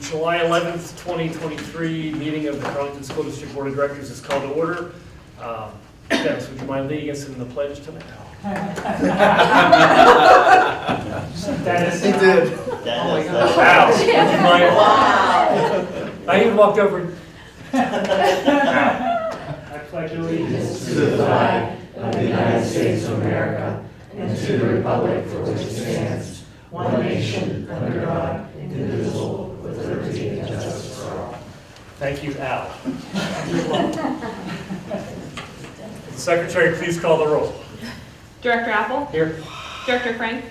July 11th, 2023 meeting of the Carlton School District Board of Directors is called to order. Dennis, would you mind leading us in the pledge tonight? Dennis, He did. Oh my God. Wow. Would you mind? Wow. I even walked over. I pledge allegiance to the flag of the United States of America and to the republic for which it stands, one nation, under God, indivisible, with liberty and justice for all. Thank you, Al. Secretary, please call the roll. Director Apple? Here. Director Frank?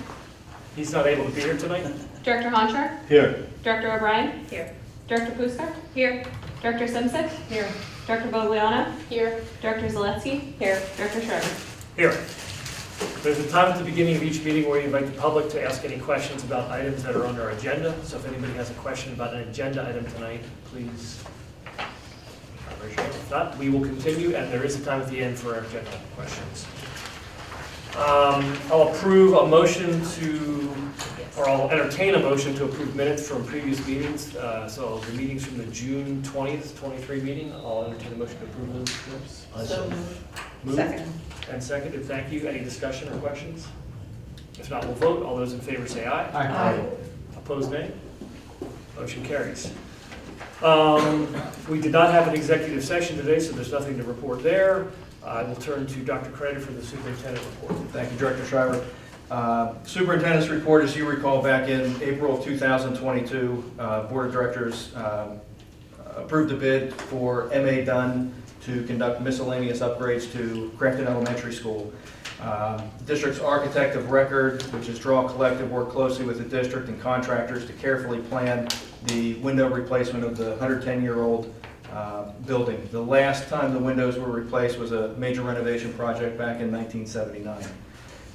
He's not able to be here tonight. Director Honchar? Here. Director O'Brien? Here. Director Puska? Here. Director Simpson? Here. Director Bogliano? Here. Director Zaletsky? Here. Director Schreiber? Here. There's a time at the beginning of each meeting where you invite the public to ask any questions about items that are on our agenda. So if anybody has a question about an agenda item tonight, please raise your hand. If not, we will continue, and there is a time at the end for our agenda questions. I'll approve a motion to, or I'll entertain a motion to approve minutes from previous meetings. So the meetings from the June 20th, 23 meeting, I'll entertain a motion to approve those minutes. So Moved second. and seconded. Thank you. Any discussion or questions? If not, we'll vote. All those in favor say aye. Aye. Opposed, nay. Motion carries. We did not have an executive session today, so there's nothing to report there. I will turn to Dr. Kreider for the superintendent report. Thank you, Director Schreiber. Superintendent's report, as you recall, back in April of 2022, Board of Directors approved a bid for M.A. Dunn to conduct miscellaneous upgrades to Crafton Elementary School. District's architect of record, which is Draw Collective, worked closely with the district and contractors to carefully plan the window replacement of the 110-year-old building. The last time the windows were replaced was a major renovation project back in 1979.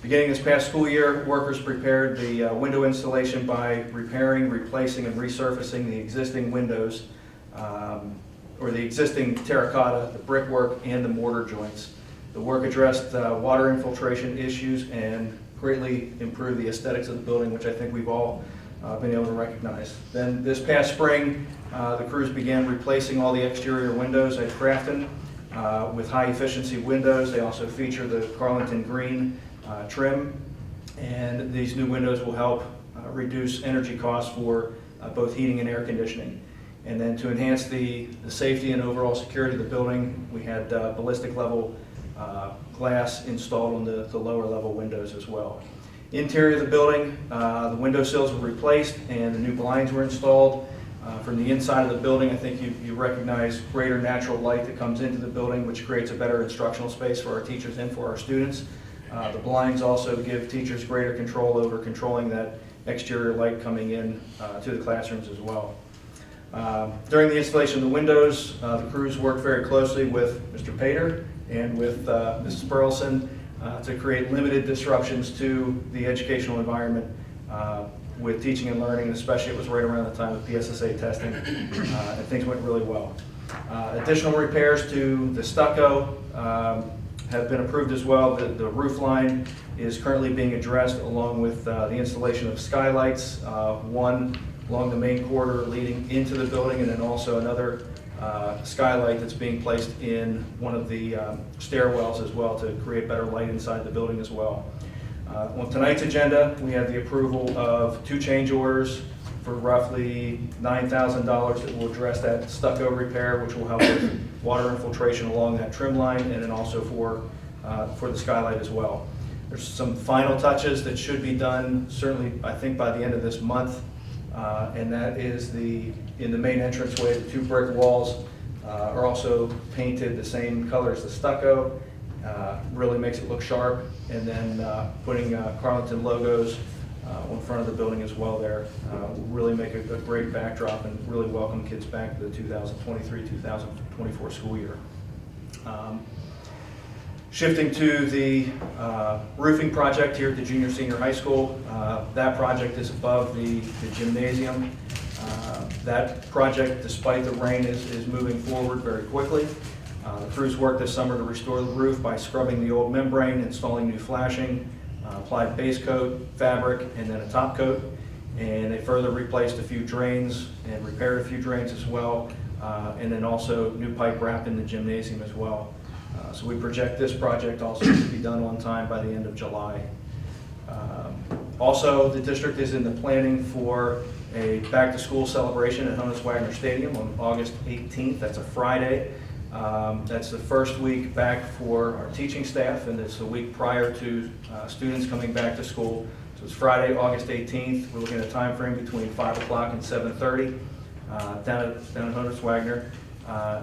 Beginning this past school year, workers prepared the window installation by repairing, replacing, and resurfacing the existing windows, or the existing terracotta, the brickwork, and the mortar joints. The work addressed water infiltration issues and greatly improved the aesthetics of the building, which I think we've all been able to recognize. Then this past spring, the crews began replacing all the exterior windows at Crafton with high efficiency windows. They also feature the Carlington green trim, and these new windows will help reduce energy costs for both heating and air conditioning. And then to enhance the safety and overall security of the building, we had ballistic level glass installed on the lower level windows as well. Interior of the building, the window sills were replaced and the new blinds were installed. From the inside of the building, I think you recognize greater natural light that comes into the building, which creates a better instructional space for our teachers and for our students. The blinds also give teachers greater control over controlling that exterior light coming in to the classrooms as well. During the installation of the windows, the crews worked very closely with Mr. Pater and with Mrs. Burleson to create limited disruptions to the educational environment with teaching and learning, and especially it was right around the time of PSSA testing, and things went really well. Additional repairs to the stucco have been approved as well. The roof line is currently being addressed along with the installation of skylights, one along the main corridor leading into the building, and then also another skylight that's being placed in one of the stairwells as well to create better light inside the building as well. On tonight's agenda, we have the approval of 2 change orders for roughly $9,000 that will address that stucco repair, which will help with water infiltration along that trim line, and then also for the skylight as well. There's some final touches that should be done, certainly I think by the end of this month, and that is in the main entranceway, the 2 brick walls are also painted the same color as the stucco. Really makes it look sharp, and then putting Carlington logos on front of the building as well there will really make a great backdrop and really welcome kids back to the 2023-2024 school year. Shifting to the roofing project here at the junior senior high school, that project is above the gymnasium. That project, despite the rain, is moving forward very quickly. The crews worked this summer to restore the roof by scrubbing the old membrane, installing new flashing, applied base coat, fabric, and then a top coat. and they further replaced a few drains and repaired a few drains as well, and then also new pipe wrap in the gymnasium as well. So we project this project also to be done on time by the end of July. Also, the district is in the planning for a back-to-school celebration at Honus Wagner Stadium on August 18th. That's a Friday. That's the first week back for our teaching staff, and it's the week prior to students coming back to school. So it's Friday, August 18th. We're looking at a time frame between 5 o'clock and 7:30 down at Honus Wagner.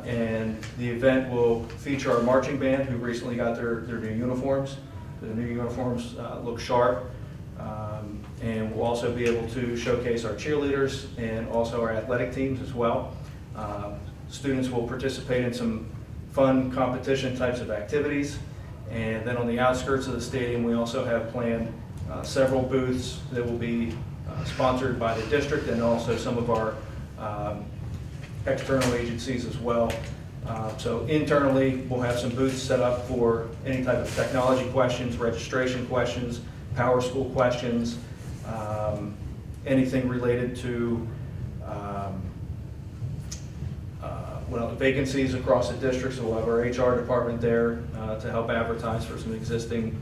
And the event will feature our marching band, who recently got their new uniforms. The new uniforms look sharp. And we'll also be able to showcase our cheerleaders and also our athletic teams as well. Students will participate in some fun competition types of activities. And then on the outskirts of the stadium, we also have planned several booths that will be sponsored by the district and also some of our external agencies as well. So internally, we'll have some booths set up for any type of technology questions, registration questions, power school questions, anything related to vacancies across the district. So we'll have our HR department there to help advertise for some existing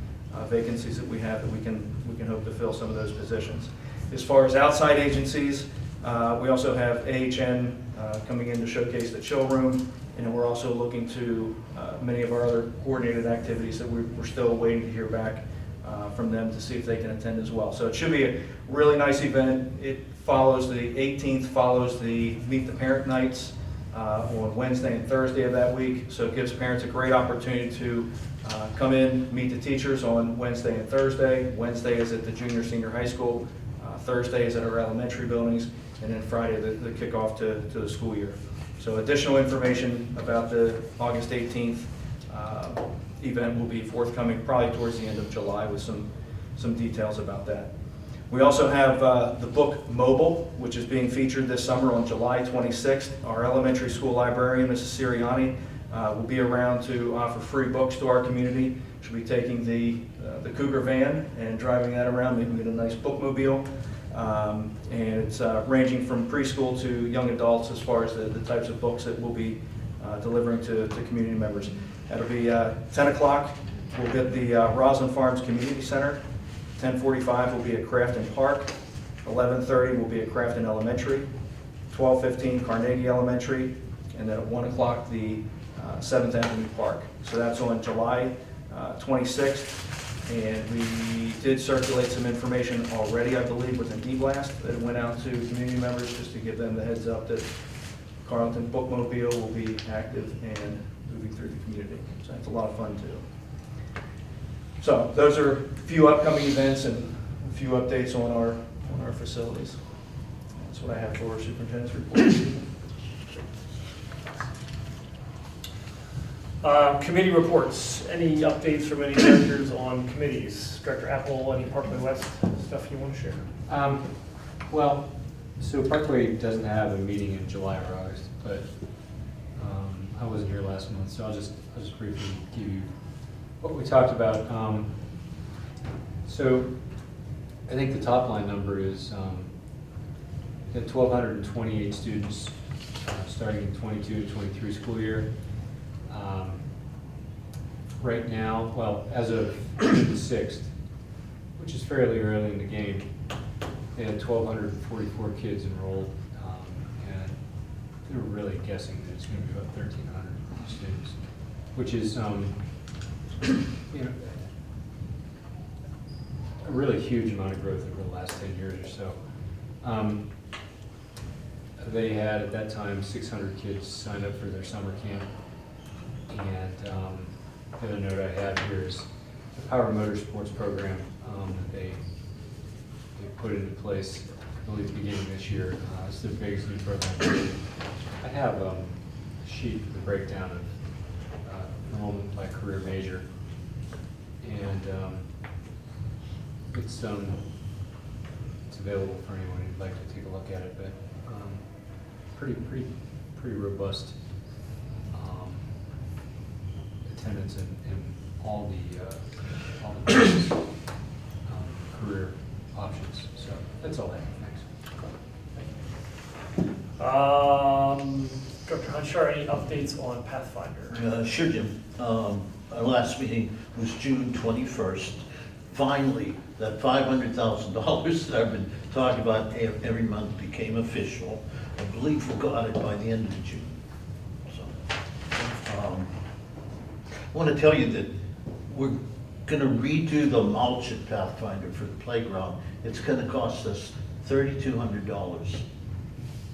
vacancies that we have that we can hope to fill some of those positions. As far as outside agencies, we also have AHN coming in to showcase the chill room, and we're also looking to many of our other coordinated activities that we're still waiting to hear back from them to see if they can attend as well. So it should be a really nice event. It follows, the 18th follows the Meet the Parent Nights on Wednesday and Thursday of that week. So it gives parents a great opportunity to come in, meet the teachers on Wednesday and Thursday. Wednesday is at the junior, senior high school. Thursday is at our elementary buildings. And then Friday, the kickoff to the school year. So additional information about the August 18th event will be forthcoming probably towards the end of July with some details about that. We also have the book Mobile, which is being featured this summer on July 26th. Our elementary school librarian, Mrs. Siriani, will be around to offer free books to our community. She'll be taking the Cougar van and driving that around, making it a nice bookmobile. And it's ranging from preschool to young adults as far as the types of books that we'll be delivering to community members. That'll be 10 o'clock. We'll be at the Roslyn Farms Community Center. 10:45 will be at Crafton Park. 11:30 will be at Crafton Elementary. 12:15 Carnegie Elementary. And then at 1 o'clock the 7th Avenue Park. So that's on July 26th. And we did circulate some information already, I believe, with an e-blast that went out to community members just to give them the heads up that Carleton Bookmobile will be active and moving through the community. So that's a lot of fun too. So those are a few upcoming events and a few updates on our facilities. That's what I have for superintendent's report. Committee reports. Any updates from any directors on committees? Director Apple, any Parkway West stuff you want to share? Well, so Parkway doesn't have a meeting in July or August, but I wasn't here last month, so I'll just briefly give you what we talked about. So I think the top line number is we had 1,228 students starting in 22 to 23 school year. Right now, well, as of June the 6th, which is fairly early in the game, they had 1,244 kids enrolled, and they were really guessing that it's going to be about 1,300 students, which is, you know, a really huge amount of growth over the last 10 years or so. They had, at that time, 600 kids signed up for their summer camp. And the other note I have here is the Power Motorsports program that they put into place, I believe, beginning this year. It's the biggest new program. I have a sheet with a breakdown of enrollment by career major, and it's available for anyone who'd like to take a look at it. But pretty robust attendance in all the career options. So that's all I have. Thanks. Dr. Hunchar, any updates on Pathfinder? Sure, Jim. Our last meeting was June 21st. Finally, that $500,000 that I've been talking about every month became official. I believe we got it by the end of June. So, I want to tell you that we're going to redo the mulch at Pathfinder for the playground. It's going to cost us $3,200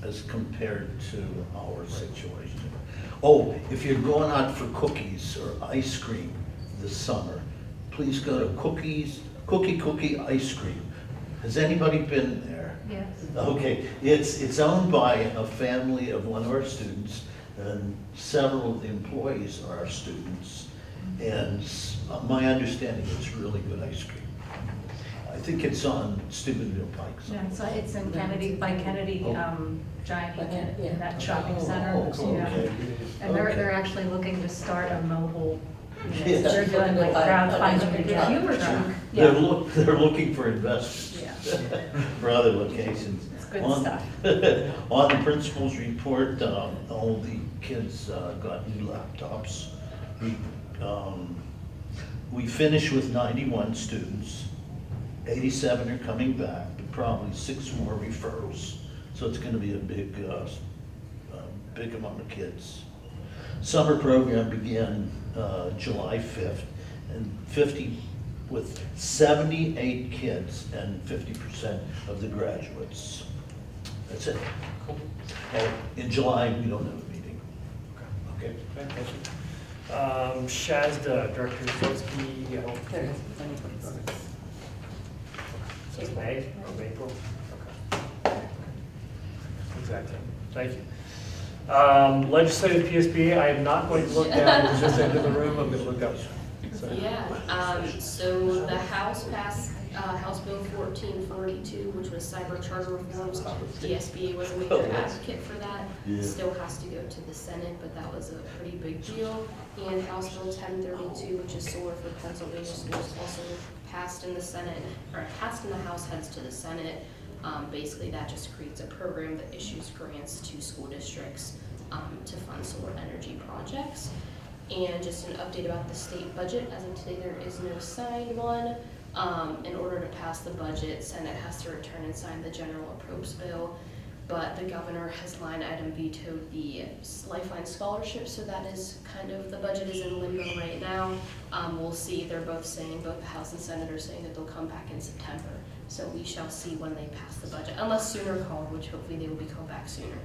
as compared to our situation. Oh, if you're going out for cookies or ice cream this summer, please go to Cookie Ice Cream. Has anybody been there? Yes. Okay, it's owned by a family of one of our students, and several of the employees are our students. And my understanding, it's really good ice cream. I think it's on Steubenville Pike. Yeah, so it's in Kennedy, by Kennedy, Giant, By Kennedy, yeah. that shopping center. Oh, cool, Yeah. okay. And they're Okay. actually looking to start a mobile, Yeah. they're doing like crowdfunding, a humor truck. They're Yeah, they're looking for investors yeah, for other locations. it's good On- stuff. On the principal's report, all the kids got new laptops. We finished with 91 students. 87 are coming back, but probably 6 more referrals. So it's gonna be a big amount of kids. Summer program began July 5th, and 78 kids and 50% of the graduates. That's it. Cool. Oh, in July, we don't have a meeting. Okay. Okay, thank you. Shazda, Director Zolsky, I don't There it think. is. So it's May or April? Okay. Exactly, thank you. Legislative PSBA, I am not going to look down to this end of the room, I'm going to look up. So- So the House passed House Bill 1442, which was cyber charter reforms. PSBA was a major advocate for that. Yeah. Still has to go to the Senate, but that was a pretty big deal. And House Bill 1032, which is solar for Pennsylvania schools, also passed in the Senate, or passed in the House, heads to the Senate. Basically, that just creates a program that issues grants to school districts to fund solar energy projects. And just an update about the state budget, as of today, there is no signed one. In order to pass the budget, Senate has to return and sign the general appropriations bill, but the governor has line item vetoed the Lifeline scholarship, so that is kind of, the budget is in limbo right now. We'll see, they're both saying, both the House and Senate are saying that they'll come back in September, so we shall see when they pass the budget, unless sooner called, which hopefully they will be called back sooner.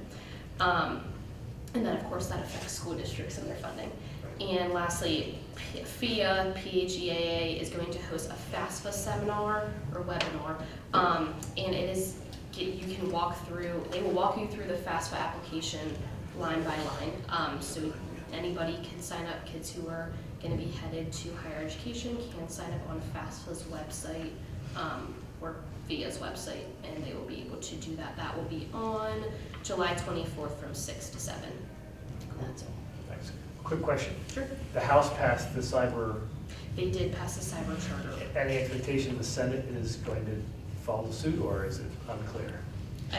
And then, of course, that affects school districts and their funding. And lastly, PHEAA, PHEAA is going to host a FAFSA seminar or webinar. And it is, you can walk through, they will walk you through the FAFSA application line by line. So anybody can sign up, kids who are going to be headed to higher education can sign up on FAFSA's website or VIA's website, and they will be able to do that. That will be on July 24th from 6 to 7. That's all. Thanks. Quick question. Sure. The House passed the cyber, They did pass the cyber charter. any expectation the Senate is going to follow suit, or is it unclear? I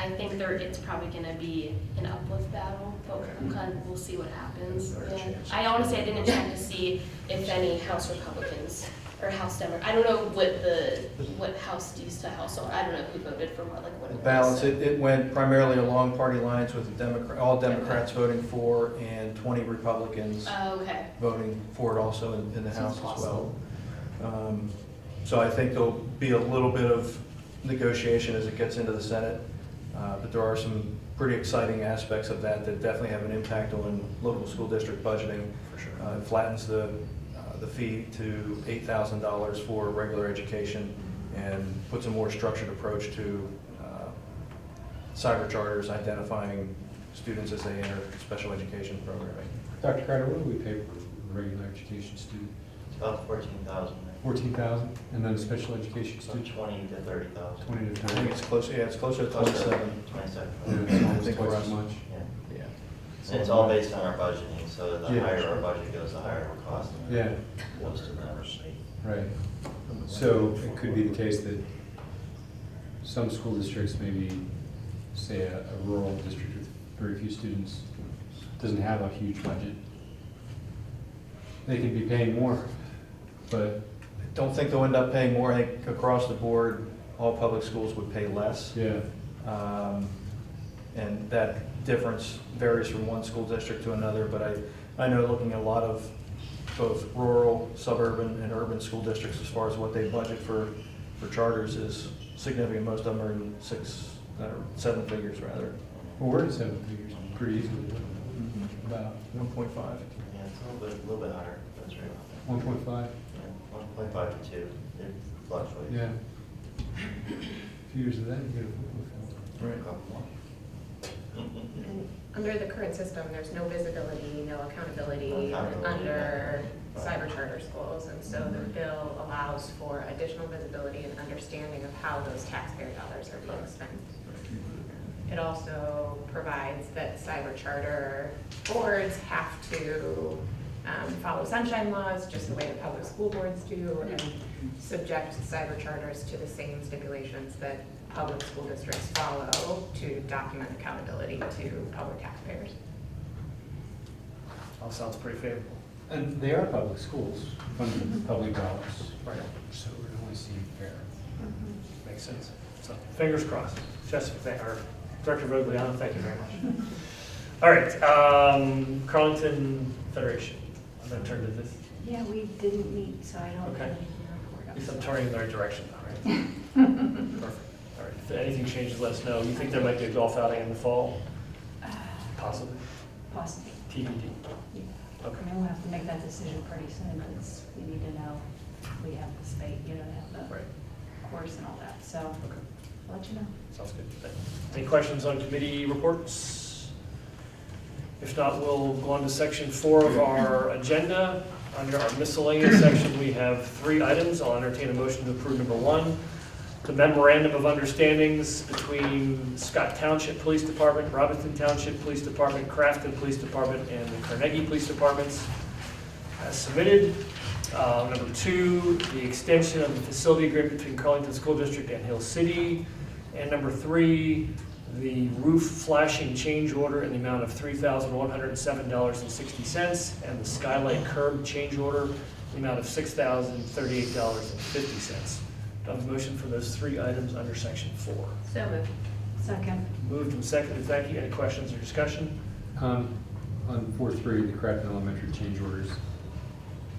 think it's probably gonna be an uplift battle, but we'll see what happens. Or a Yeah. chance. I honestly, I didn't check to see if any House Republicans or House Democrats, I don't know what House these two House are, I don't know who voted for what, like what it was. Balance, it went primarily along party lines with the all Democrats voting for and 20 Republicans Oh, okay. voting for it also in the House as well. Possible. So I think there'll be a little bit of negotiation as it gets into the Senate, but there are some pretty exciting aspects of that that definitely have an impact on local school district budgeting. For sure. It flattens the fee to $8,000 for regular education and puts a more structured approach to cyber charters, identifying students as they enter special education programming. Dr. Carter, what do we pay for a regular education student? It's about 14,000, 14,000, and then a special education so student, 20 to 30,000. 20 to I 30? think it's closer, yeah, it's closer to 27. 27. Yeah, it's I almost think for twice us. as much. Yeah. Yeah. And it's all based on our budgeting, so the Yeah. higher our budget goes, the higher our cost Yeah, goes to that. right. So it could be the case that some school districts maybe say, a rural district with very few students, doesn't have a huge budget, they could be paying more, but, Don't think they'll end up paying more. I think across the board, all public schools would pay less. yeah. And that difference varies from one school district to another, but I know looking at a lot of both rural, suburban, and urban school districts as far as what they budget for charters is significant. Most of them are in 7 figures rather. Well, we're at 7 figures, pretty easily, about 1.5. Yeah, it's a little bit higher, that's right. 1.5, Yeah, 1.5 to 2, it fluctuates. yeah. A few years of that, you get a football Right. A couple more. And under the current system, there's no visibility, no accountability Accountability, under yeah. cyber charter schools. And so the bill allows for additional visibility and understanding of how those taxpayer dollars are being spent. It also provides that cyber charter boards have to follow sunshine laws, just the way the public school boards do, and subject cyber charters to the same stipulations that public school districts follow to document accountability to public taxpayers. All sounds pretty favorable. And they are public schools, funded with public dollars, Right. so it would only seem fair. Makes sense. So, fingers crossed. Jessica, or Director Vogliano, thank you very much. All right, Carlington Federation. I'm going to turn to this. Yeah, we didn't meet, so I don't Okay. have anything to report. At least I'm turning in the right direction now, right? Perfect. All right, if anything changes, let us know. You think there might be a golf outing in the fall? Possibly. Possibly. TBD. Yeah. Okay. I mean, we'll have to make that decision pretty soon, because we need to know, we have the state, you know, have the Right. course and all that, so Okay. I'll let you know. Sounds good. Thank you. Any questions on committee reports? If not, we'll go on to section 4 of our agenda. Under our miscellaneous section, we have 3 items. I'll entertain a motion to approve number 1, the memorandum of understandings between Scott Township Police Department, Robinson Township Police Department, Crafton Police Department, and the Carnegie Police Departments as submitted. Number 2, the extension of the facility agreement between Carlington School District and Hill City. And number 3, the roof flashing change order in the amount of $3,107.60, and the skylight curb change order in the amount of $6,038.50. Do I have a motion for those 3 items under section 4? So moved. Second. Moved and seconded, thank you. Any questions or discussion? On 4.3, the Crafton Elementary change orders,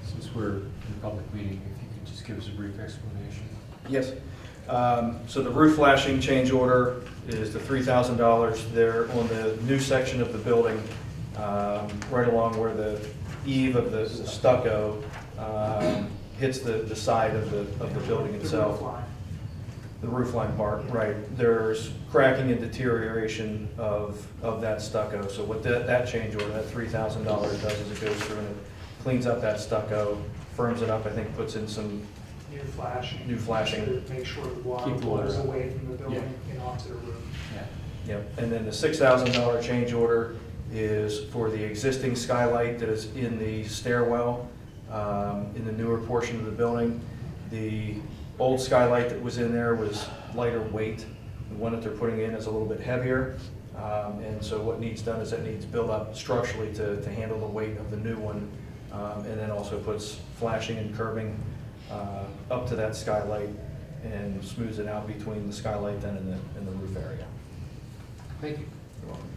since we're in a public meeting, if you could just give us a brief explanation. Yes. So the roof flashing change order is the $3,000 there on the new section of the building, right along where the eave of the stucco hits the side of the building itself. The roof line part, right. There's cracking and deterioration of that stucco. So what that change order, that $3,000 does is it goes through and it cleans up that stucco, firms it up, I think puts in some New flashing. New flashing. To make sure the water Keep the water flows out. away from the building Yeah. and onto the roof. Yeah. Yep, and then the $6,000 change order is for the existing skylight that is in the stairwell, in the newer portion of the building. The old skylight that was in there was lighter weight. The one that they're putting in is a little bit heavier. And so what needs done is it needs built up structurally to handle the weight of the new one. And then also puts flashing and curbing up to that skylight and smooths it out between the skylight then and the roof area. Thank you. You're welcome.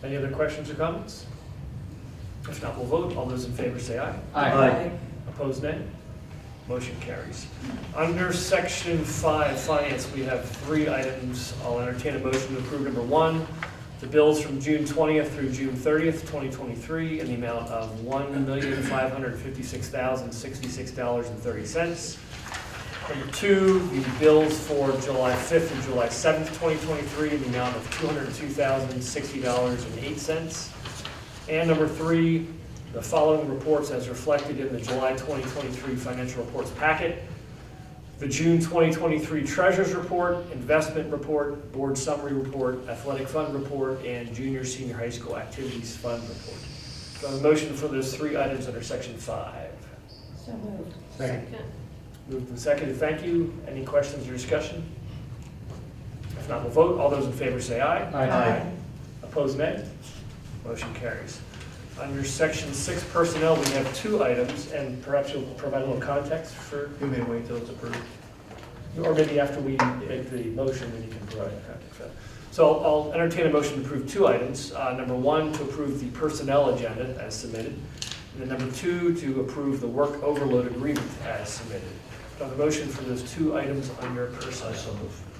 Any other questions or comments? If not, we'll vote. All those in favor say aye. Aye. Opposed, nay. Motion carries. Under section 5, finance, we have 3 items. I'll entertain a motion to approve number 1, the bills from June 20th through June 30th, 2023, in the amount of $1,556,066.30. Number 2, the bills for July 5th and July 7th, 2023, in the amount of $202,060.08. And number 3, the following reports as reflected in the July 2023 financial reports packet. The June 2023 Treasurers Report, Investment Report, Board Summary Report, Athletic Fund Report, and Junior Senior High School Activities Fund Report. Do I have a motion for those 3 items under section 5? So moved. Second. Moved and seconded, thank you. Any questions or discussion? If If not, we'll vote. All those in favor say aye. Aye. Opposed, nay. Motion carries. Under Section 6 Personnel, we have 2 items, and perhaps you'll provide a little context for, You may wait till it's approved. or maybe after we make the motion, then you can provide context for that. So I'll entertain a motion to approve 2 items. Number 1, to approve the personnel agenda as submitted. And then number 2, to approve the work overload agreement as submitted. Do I have a motion for those 2 items under personnel?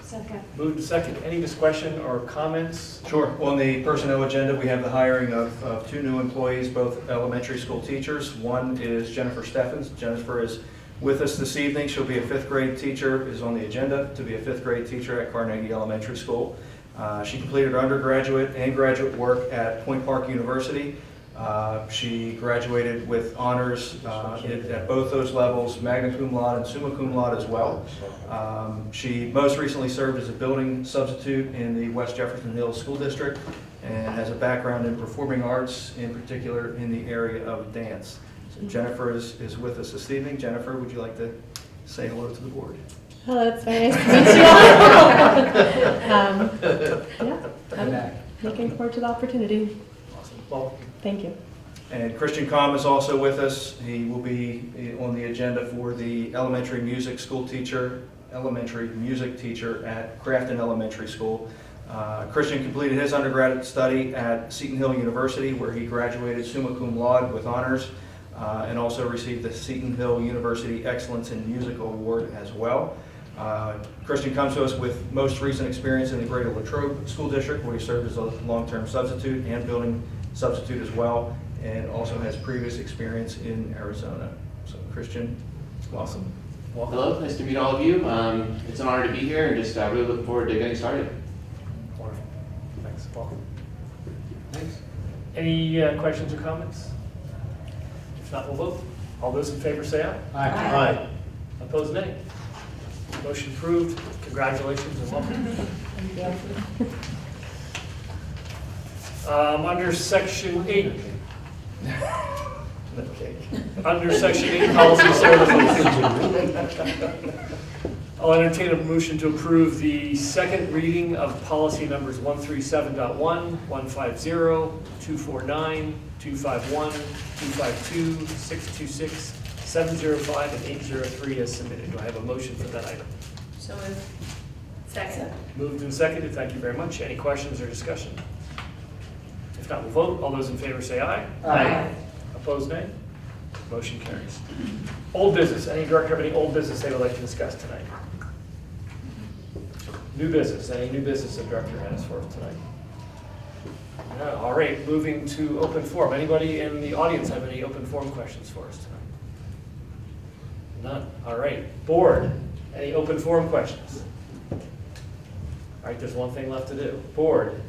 Second. Moved and second. Any discussion or comments? Sure. On the personnel agenda, we have the hiring of 2 new employees, both elementary school teachers. One is Jennifer Steffens. Jennifer is with us this evening. She'll be a 5th grade teacher, is on the agenda to be a 5th grade teacher at Carnegie Elementary School. She completed her undergraduate and graduate work at Point Park University. She graduated with honors at both those levels, magna cum laude and summa cum laude as well. She most recently served as a building substitute in the West Jefferson Hills School District and has a background in performing arts, in particular in the area of dance. So Jennifer is with us this evening. Jennifer, would you like to say hello to the board? Hello, it's very nice to meet you all. I'm looking forward to the opportunity. Awesome. Well, Thank you. And Christian Kalm is also with us. He will be on the agenda for the elementary music teacher at Crafton Elementary School. Christian completed his undergraduate study at Seton Hill University, where he graduated summa cum laude with honors, and also received the Seton Hill University Excellence in Musical Award as well. Christian comes to us with most recent experience in the Greater Latrobe School District, where he served as a long-term substitute and building substitute as well, and also has previous experience in Arizona. So Christian, welcome. Hello, nice to meet all of you. It's an honor to be here and just really look forward to getting started. Wonderful. Thanks. Welcome. Thanks. Any questions or comments? If not, we'll vote. All those in favor say aye. Aye. Opposed, nay. Motion approved. Congratulations and welcome. Thank you. Under Section 8, Okay. under Section 8, Policy Services. I'll entertain a motion to approve the second reading of policy numbers 137.1, 150, 249, 251, 252, 626, 705, and 803 as submitted. Do I have a motion for that item? So moved. Second. Moved and seconded. Thank you very much. Any questions or discussion? If not, we'll vote. All those in favor say aye. Aye. Opposed, nay. Motion carries. Old business. Any director have any old business they would like to discuss tonight? New business. Any new business the director has for us tonight? No. All right. Moving to open forum. Anybody in the audience have any open forum questions for us tonight? None. All right. Board. Any open forum questions? All right. There's one thing left to do. Board.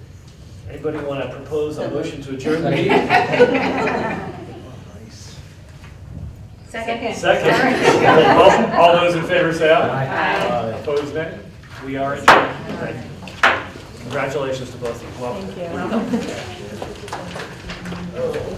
Anybody want to propose a motion to adjourn the meeting? Second. Second. All those in favor say aye. Aye. Opposed, nay. We are adjourned. Thank you. Congratulations to both of you. Welcome. Thank you.